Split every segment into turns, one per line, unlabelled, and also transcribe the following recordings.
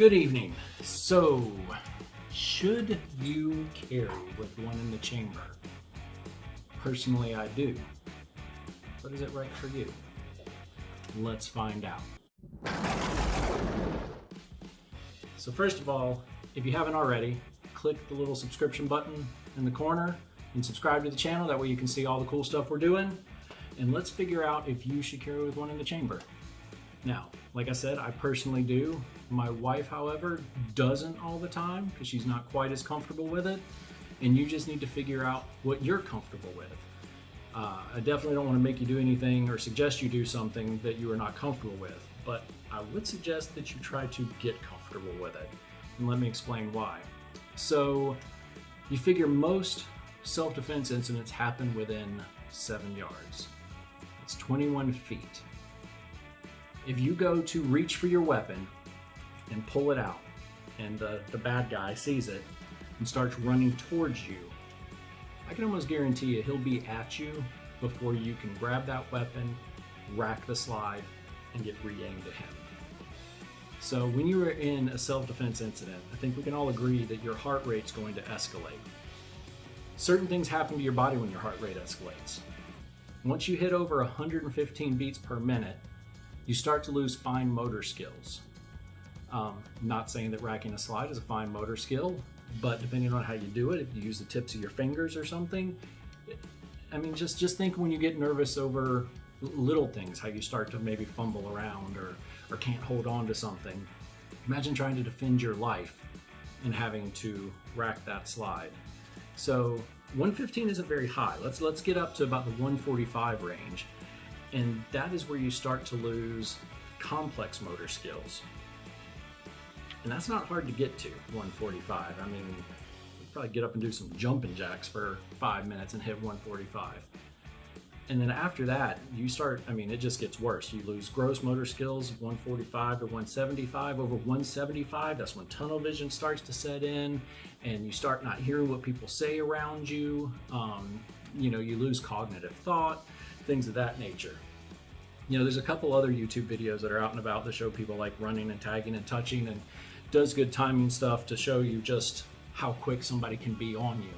Good evening. So, should you carry with one in the chamber? Personally, I do. But is it right for you? Let's find out. So first of all, if you haven't already, click the little subscription button in the corner and subscribe to the channel. That way you can see all the cool stuff we're doing. And let's figure out if you should carry with one in the chamber. Now, like I said, I personally do. My wife, however, doesn't all the time because she's not quite as comfortable with it. And you just need to figure out what you're comfortable with. I definitely don't want to make you do anything or suggest you do something that you are not comfortable with, but I would suggest that you try to get comfortable with it. And let me explain why. So, you figure most self-defense incidents happen within 7 yards. It's 21 feet. If you go to reach for your weapon and pull it out, and the bad guy sees it and starts running towards you, I can almost guarantee you he'll be at you before you can grab that weapon, rack the slide, and get re-aimed at him. So when you are in a self-defense incident, I think we can all agree that your heart rate's going to escalate. Certain things happen to your body when your heart rate escalates. Once you hit over 115 beats per minute, you start to lose fine motor skills. Not saying that racking a slide is a fine motor skill, but depending on how you do it, if you use the tips of your fingers or something, I mean, just think when you get nervous over little things, how you start to maybe fumble around or can't hold on to something. Imagine trying to defend your life and having to rack that slide. So 115 isn't very high. Let's get up to about the 145 range. And that is where you start to lose complex motor skills. And that's not hard to get to, 145. I mean, you probably get up and do some jumping jacks for 5 minutes and hit 145. And then after that, you start, I mean, it just gets worse. You lose gross motor skills, 145 to 175. Over 175, that's when tunnel vision starts to set in, and you start not hearing what people say around you. You lose cognitive thought, things of that nature. There's a couple other YouTube videos that are out and about that show people like running and tagging and touching, and does good timing stuff to show you just how quick somebody can be on you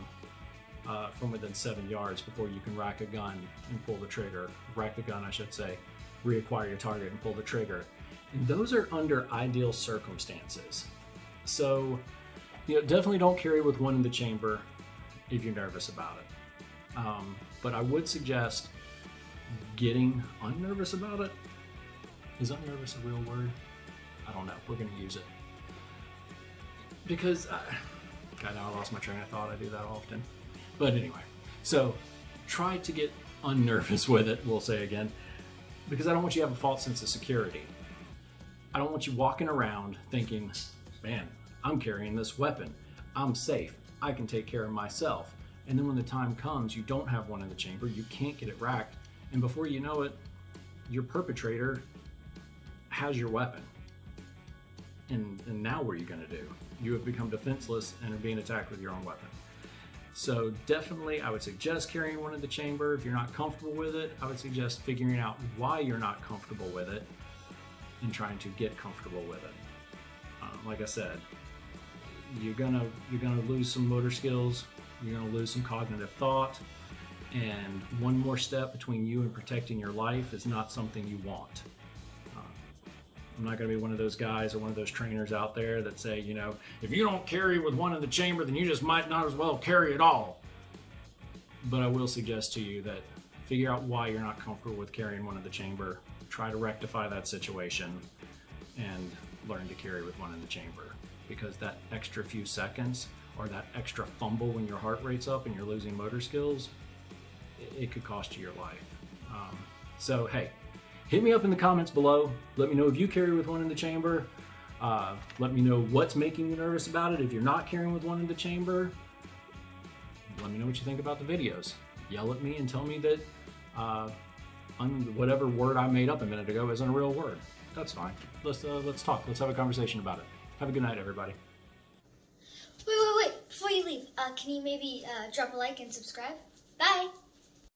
from within 7 yards before you can rack a gun and pull the trigger. Rack the gun, I should say. Reacquire your target and pull the trigger. And those are under ideal circumstances. So, definitely don't carry with one in the chamber if you're nervous about it. But I would suggest getting unnervous about it. Is unnervous a real word? I don't know. We're going to use it. Because, God, now I lost my train of thought. I do that often. But anyway, so try to get unnervous with it, we'll say again, because I don't want you to have a false sense of security. I don't want you walking around thinking, man, I'm carrying this weapon. I'm safe. I can take care of myself. And then when the time comes, you don't have one in the chamber, you can't get it racked, and before you know it, your perpetrator has your weapon. And now what are you going to do? You have become defenseless and are being attacked with your own weapon. So definitely, I would suggest carrying one in the chamber. If you're not comfortable with it, I would suggest figuring out why you're not comfortable with it and trying to get comfortable with it. Like I said, you're gonna lose some motor skills. You're gonna lose some cognitive thought. And one more step between you and protecting your life is not something you want. I'm not going to be one of those guys or one of those trainers out there that say, if you don't carry with one in the chamber, then you just might not as well carry at all. But I will suggest to you that figure out why you're not comfortable with carrying one in the chamber. Try to rectify that situation and learn to carry with one in the chamber. Because that extra few seconds or that extra fumble when your heart rate's up and you're losing motor skills, it could cost you your life. So, hey, hit me up in the comments below. Let me know if you carry with one in the chamber. Let me know what's making you nervous about it. If you're not carrying with one in the chamber, let me know what you think about the videos. Yell at me and tell me that whatever word I made up a minute ago isn't a real word. That's fine. Let's talk. Let's have a conversation about it. Have a good night, everybody.
Wait. Before you leave, can you maybe drop a like and subscribe? Bye.